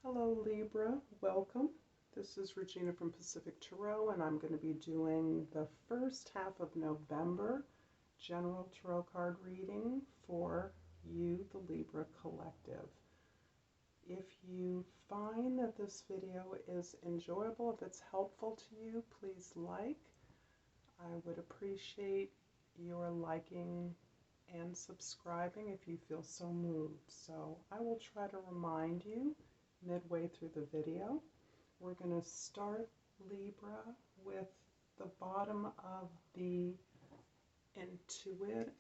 Hello Libra, welcome. This is Regina from Pacific Tarot, and I'm going to be doing the first half of November general tarot card reading for you, the Libra collective. If you find that this video is enjoyable, if it's helpful to you, please like. I would appreciate your liking and subscribing if you feel so moved. So I will try to remind you midway through the video. We're going to start Libra with the bottom of the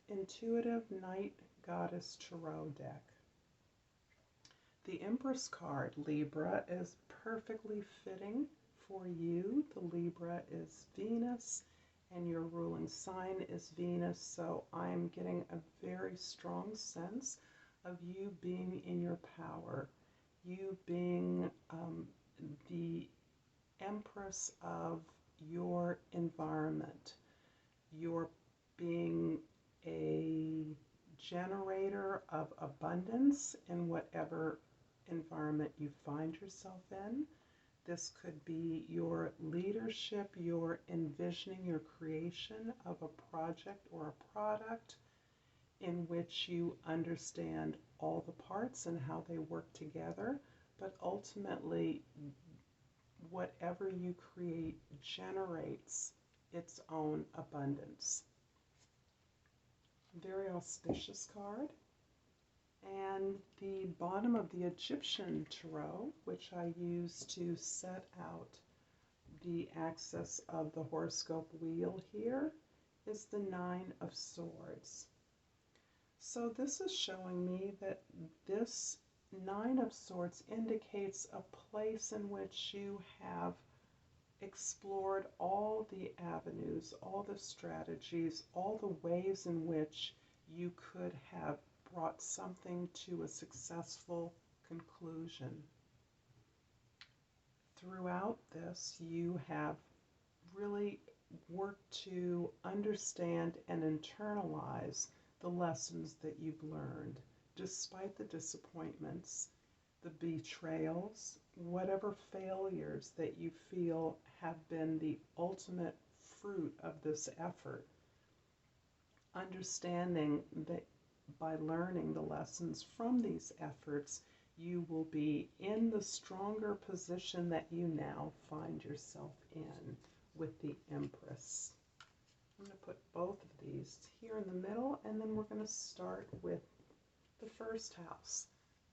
Intuitive Night Goddess Tarot deck. The Empress card, Libra, is perfectly fitting for you. The Libra is Venus, and your ruling sign is Venus, so I'm getting a very strong sense of you being in your power. You being the empress of your environment, you're being a generator of abundance in whatever environment you find yourself in. This could be your leadership, your envisioning, your creation of a project or a product in which you understand all the parts and how they work together, but ultimately whatever you create generates its own abundance. Very auspicious card. And the bottom of the Egyptian tarot, which I use to set out the axis of the horoscope wheel here, is the Nine of Swords. So this is showing me that this Nine of Swords indicates a place in which you have explored all the avenues, all the strategies, all the ways in which you could have brought something to a successful conclusion. Throughout this, you have really worked to understand and internalize the lessons that you've learned, despite the disappointments, the betrayals, whatever failures that you feel have been the ultimate fruit of this effort. Understanding that by learning the lessons from these efforts, you will be in the stronger position that you now find yourself in with the Empress. I'm going to put both of these here in the middle, and then we're going to start with the first house,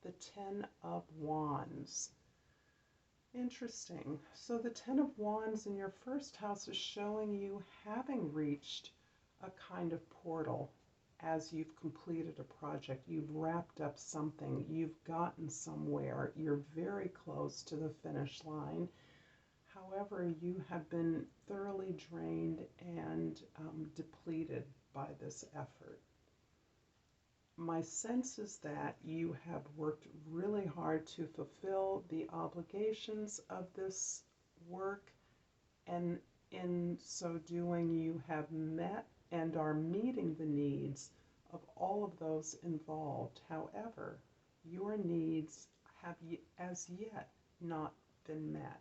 the Ten of Wands. Interesting. So the Ten of Wands in your first house is showing you having reached a kind of portal as you've completed a project. You've wrapped up something. You've gotten somewhere. You're very close to the finish line. However, you have been thoroughly drained and depleted by this effort. My sense is that you have worked really hard to fulfill the obligations of this work, and in so doing, you have met and are meeting the needs of all of those involved. However, your needs have as yet not been met.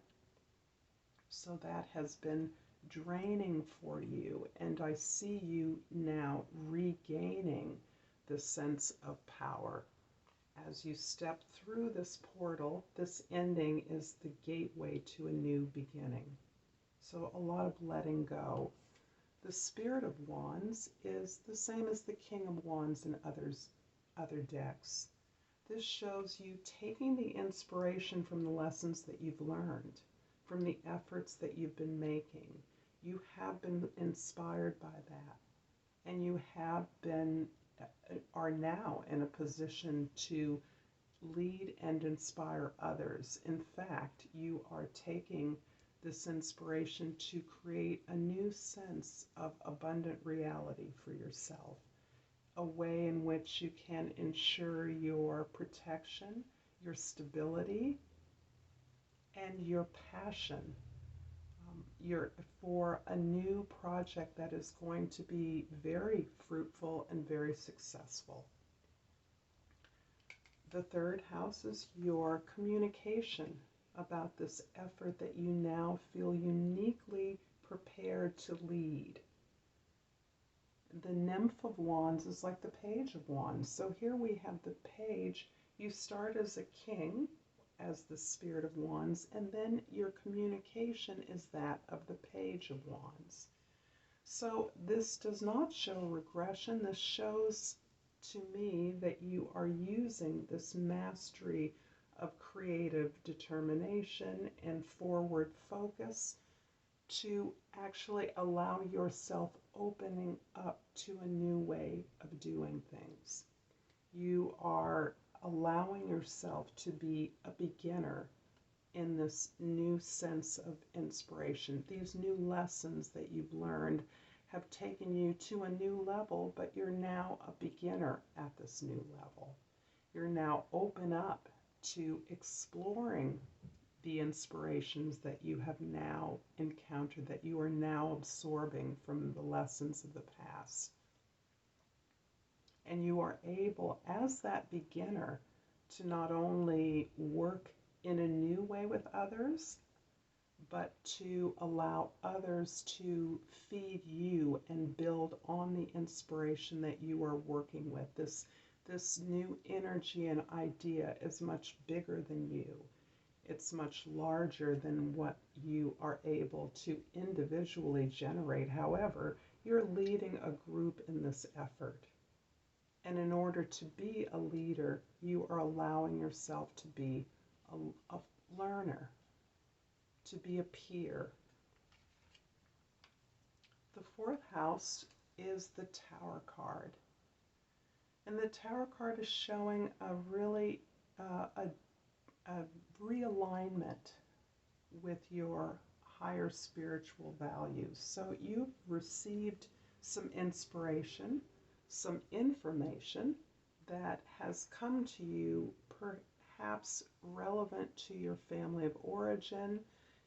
So that has been draining for you, and I see you now regaining the sense of power. As you step through this portal, this ending is the gateway to a new beginning. So a lot of letting go. The Spirit of Wands is the same as the King of Wands in other decks. This shows you taking the inspiration from the lessons that you've learned, from the efforts that you've been making. You have been inspired by that, and you are now in a position to lead and inspire others. In fact, you are taking this inspiration to create a new sense of abundant reality for yourself, a way in which you can ensure your protection, your stability, and your passion for a new project that is going to be very fruitful and very successful. The third house is your communication about this effort that you now feel uniquely prepared to lead. The Nymph of Wands is like the Page of Wands. So here we have the Page. You start as a king, as the Spirit of Wands, and then your communication is that of the Page of Wands. So this does not show regression. This shows to me that you are using this mastery of creative determination and forward focus to actually allow yourself opening up to a new way of doing things. You are allowing yourself to be a beginner in this new sense of inspiration. These new lessons that you've learned have taken you to a new level, but you're now a beginner at this new level. You're now open up to exploring the inspirations that you have now encountered, that you are now absorbing from the lessons of the past. And you are able, as that beginner, to not only work in a new way with others, but to allow others to feed you and build on the inspiration that you are working with. This new energy and idea is much bigger than you. It's much larger than what you are able to individually generate. However, you're leading a group in this effort. And in order to be a leader, you are allowing yourself to be a learner, to be a peer. The fourth house is the Tower card. And the Tower card is showing a really a realignment with your higher spiritual values. So you've received some inspiration, some information that has come to you, perhaps relevant to your family of origin,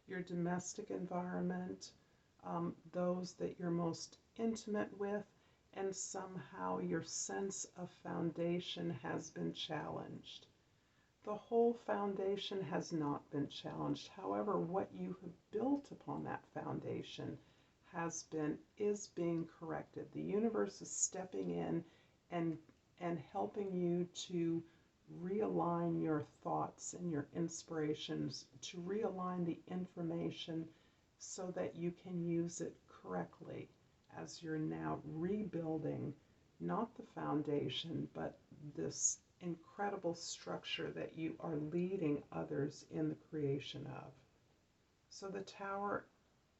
your domestic environment, those that you're most intimate with, and somehow your sense of foundation has been challenged. The whole foundation has not been challenged. However, what you have built upon that foundation is being corrected. The universe is stepping in and helping you to realign your thoughts and your inspirations, to realign the information so that you can use it correctly as you're now rebuilding not the foundation, but this incredible structure that you are leading others in the creation of. So the Tower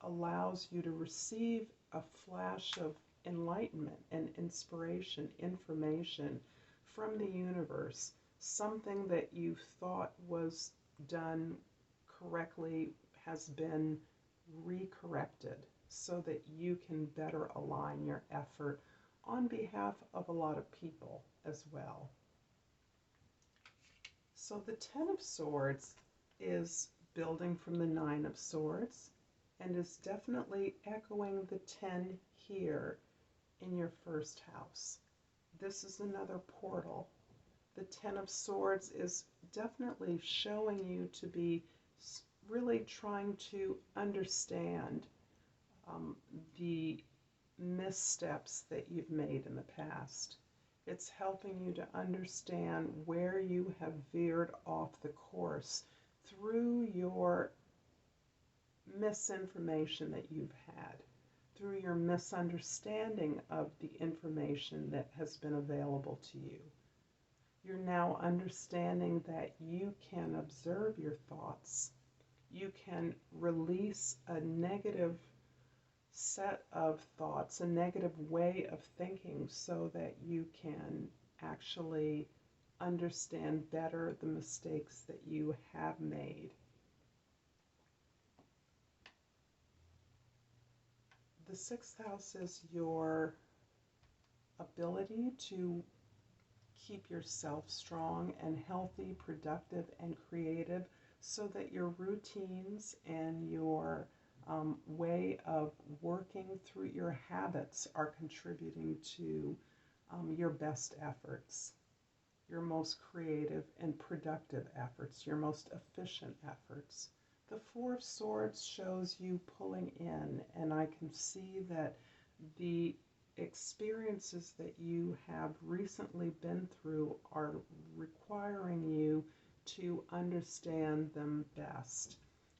allows you to receive a flash of enlightenment and inspiration, information from the universe, something that you thought was done correctly has been recorrected so that you can better align your effort on behalf of a lot of people as well. So the Ten of Swords is building from the Nine of Swords and is definitely echoing the 10 here in your first house. This is another portal. The Ten of Swords is definitely showing you to be really trying to understand the missteps that you've made in the past. It's helping you to understand where you have veered off the course through your misinformation that you've had, through your misunderstanding of the information that has been available to you. You're now understanding that you can observe your thoughts. You can release a negative set of thoughts, a negative way of thinking, so that you can actually understand better the mistakes that you have made. The sixth house is your ability to keep yourself strong and healthy, productive, and creative, so that your routines and your way of working through your habits are contributing to your best efforts. your most creative and productive efforts, your most efficient efforts. The Four of Swords shows you pulling in, and I can see that the experiences that you have recently been through are requiring you to understand them best.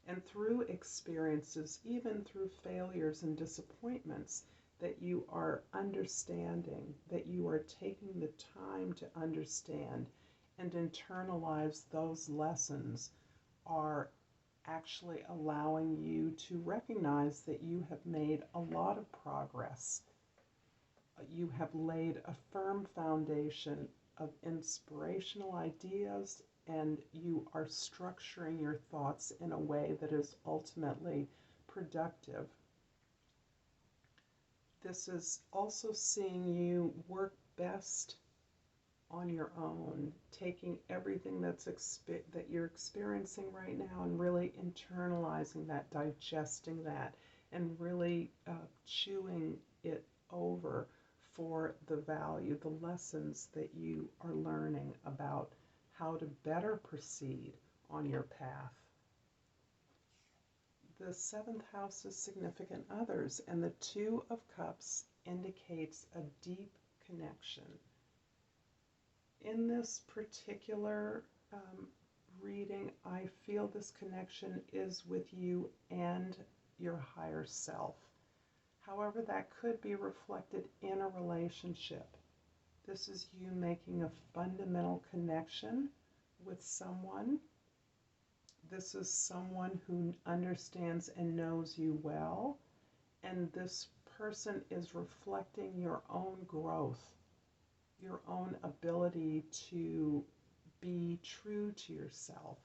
And through experiences, even through failures and disappointments, that you are understanding, that you are taking the time to understand and internalize those lessons, are actually allowing you to recognize that you have made a lot of progress. You have laid a firm foundation of inspirational ideas, and you are structuring your thoughts in a way that is ultimately productive. This is also seeing you work best on your own, taking everything that you're experiencing right now and really internalizing that, digesting that, and really chewing it over for the value, the lessons that you are learning about how to better proceed on your path. The seventh house is significant others, and the Two of Cups indicates a deep connection. In this particular reading, I feel this connection is with you and your higher self. However, that could be reflected in a relationship. This is you making a fundamental connection with someone. This is someone who understands and knows you well, and this person is reflecting your own growth, your own ability to be true to yourself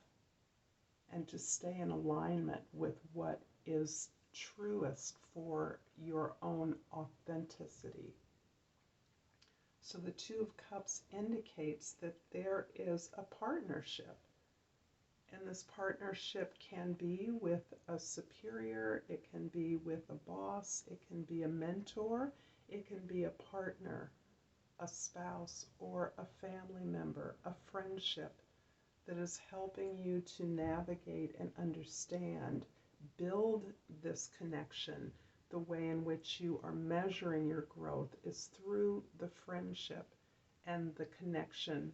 and to stay in alignment with what is truest for your own authenticity. So the Two of Cups indicates that there is a partnership. And this partnership can be with a superior, it can be with a boss, it can be a mentor, it can be a partner, a spouse, or a family member, a friendship that is helping you to navigate and understand, build this connection. The way in which you are measuring your growth is through the friendship and the connection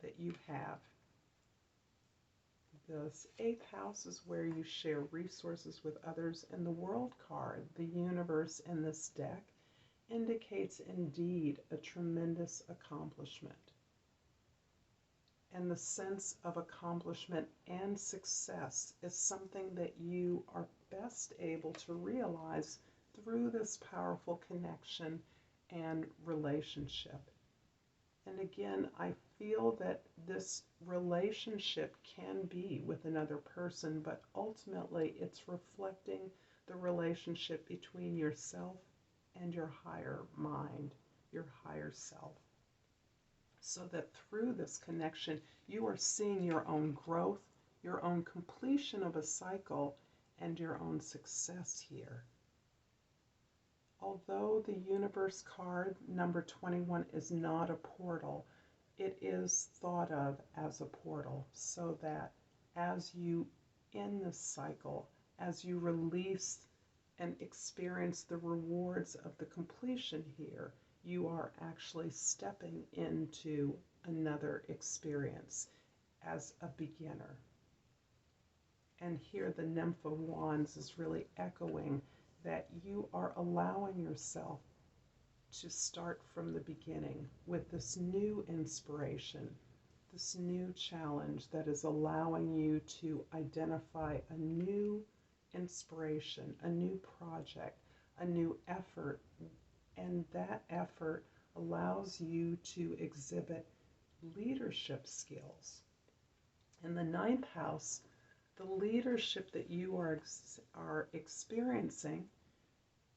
that you have. This eighth house is where you share resources with others, and the World card, the universe in this deck, indicates indeed a tremendous accomplishment. And the sense of accomplishment and success is something that you are best able to realize through this powerful connection and relationship. And again, I feel that this relationship can be with another person, but ultimately it's reflecting the relationship between yourself and your higher mind, your higher self. So that through this connection, you are seeing your own growth, your own completion of a cycle, and your own success here. Although the universe card, number 21, is not a portal, it is thought of as a portal, so that as you end this cycle, as you release and experience the rewards of the completion here, you are actually stepping into another experience as a beginner. And here the Nymph of Wands is really echoing that you are allowing yourself to start from the beginning with this new inspiration, this new challenge that is allowing you to identify a new inspiration, a new project, a new effort, and that effort allows you to exhibit leadership skills. In the ninth house, the leadership that you are experiencing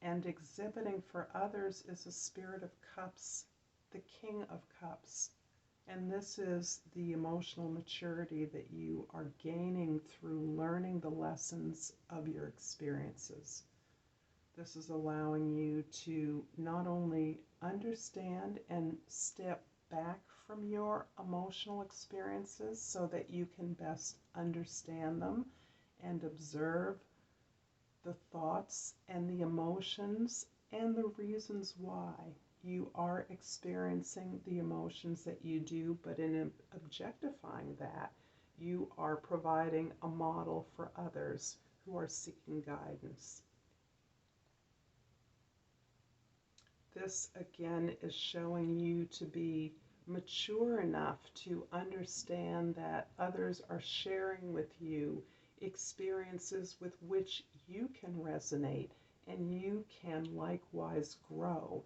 and exhibiting for others is a Spirit of Cups, the King of Cups. And this is the emotional maturity that you are gaining through learning the lessons of your experiences. This is allowing you to not only understand and step back from your emotional experiences so that you can best understand them and observe the thoughts and the emotions and the reasons why you are experiencing the emotions that you do, but in objectifying that, you are providing a model for others who are seeking guidance. This again is showing you to be mature enough to understand that others are sharing with you experiences with which you can resonate, and you can likewise grow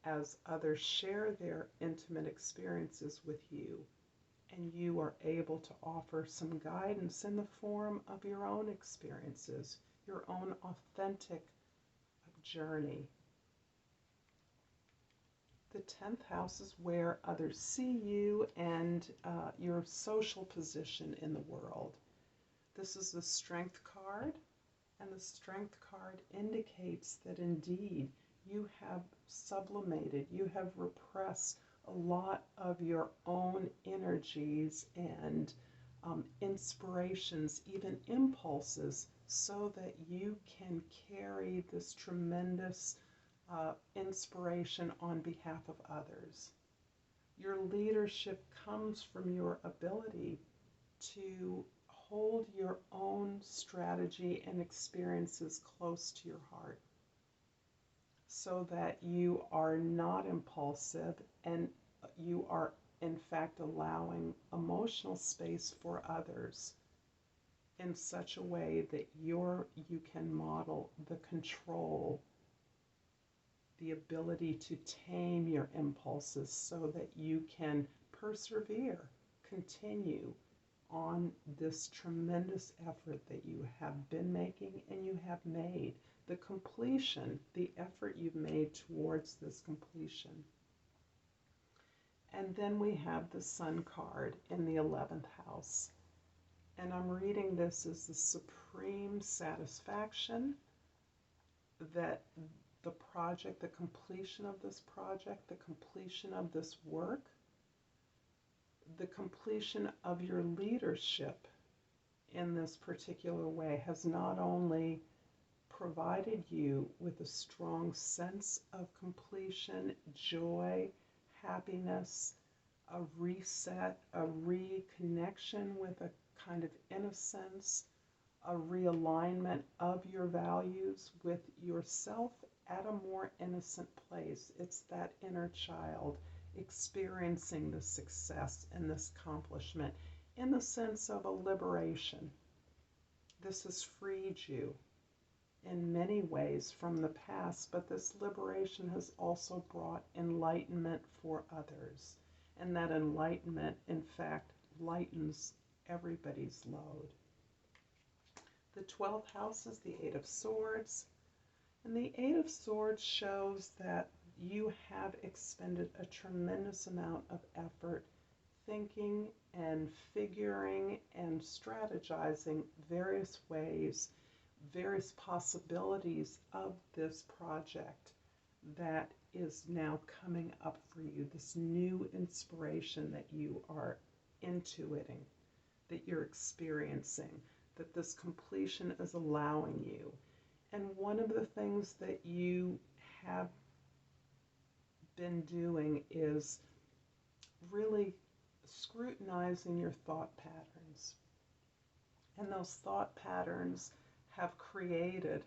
as others share their intimate experiences with you, and you are able to offer some guidance in the form of your own experiences, your own authentic journey. The 10th house is where others see you and your social position in the world. This is the Strength card, and the Strength card indicates that indeed you have sublimated, you have repressed a lot of your own energies and inspirations, even impulses, so that you can carry this tremendous inspiration on behalf of others. Your leadership comes from your ability to hold your own strategy and experiences close to your heart so that you are not impulsive and you are in fact allowing emotional space for others in such a way that you can model the control, the ability to tame your impulses so that you can persevere, continue on this tremendous effort that you have been making and you have made, the completion, the effort you've made towards this completion. And then we have the Sun card in the 11th house. And I'm reading this as the supreme satisfaction that the project, the completion of this project, the completion of this work, the completion of your leadership in this particular way has not only provided you with a strong sense of completion, joy, happiness, a reset, a reconnection with a kind of innocence, a realignment of your values with yourself at a more innocent place. It's that inner child experiencing the success and this accomplishment in the sense of a liberation. This has freed you in many ways from the past, but this liberation has also brought enlightenment for others. And that enlightenment, in fact, lightens everybody's load. The 12th house is the Eight of Swords. And the Eight of Swords shows that you have expended a tremendous amount of effort thinking and figuring and strategizing various ways, various possibilities of this project that is now coming up for you, this new inspiration that you are intuiting, that you're experiencing, that this completion is allowing you. And one of the things that you have been doing is really scrutinizing your thought patterns. And those thought patterns have created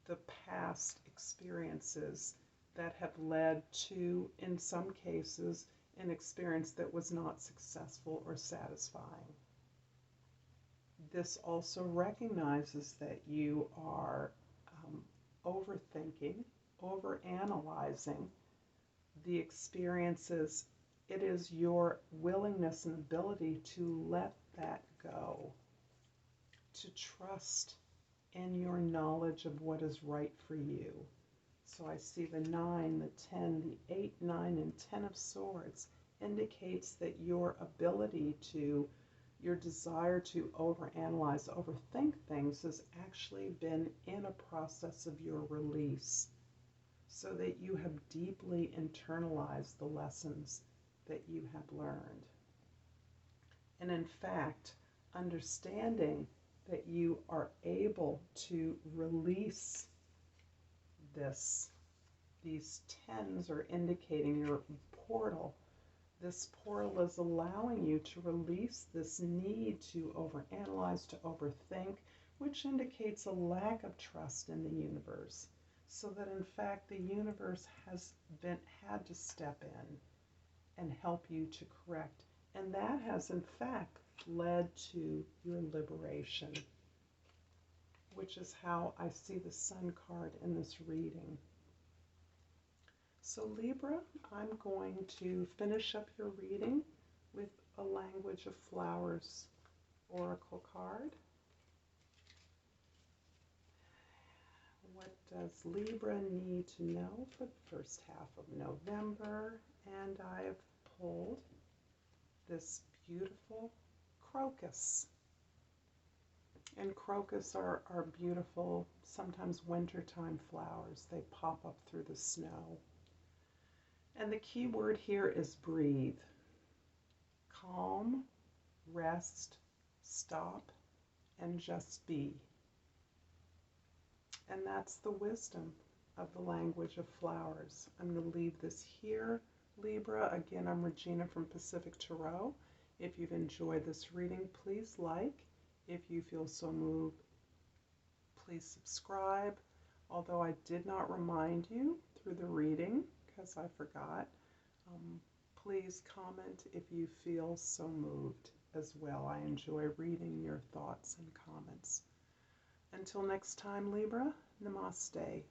the past experiences that have led to, in some cases, an experience that was not successful or satisfying. This also recognizes that you are overthinking, overanalyzing the experiences. It is your willingness and ability to let that go, to trust in your knowledge of what is right for you. So I see the 9, the 10, the 8, 9, and 10 of Swords indicates that your ability to, your desire to overanalyze, overthink things has actually been in a process of your release, so that you have deeply internalized the lessons that you have learned. And in fact, understanding that you are able to release this, these tens are indicating your portal. This portal is allowing you to release this need to overanalyze, to overthink, which indicates a lack of trust in the universe. So that in fact the universe has had to step in and help you to correct. And that has in fact led to your liberation, which is how I see the Sun card in this reading. So Libra, I'm going to finish up your reading with a Language of Flowers oracle card. What does Libra need to know for the first half of November? And I've pulled this beautiful crocus. And crocus are beautiful, sometimes wintertime flowers. They pop up through the snow. And the key word here is breathe. Calm, rest, stop, and just be. And that's the wisdom of the Language of Flowers. I'm going to leave this here, Libra. Again, I'm Regina from Pacific Tarot. If you've enjoyed this reading, please like. If you feel so moved, please subscribe. Although I did not remind you through the reading, because I forgot, please comment if you feel so moved as well. I enjoy reading your thoughts and comments. Until next time, Libra, Namaste.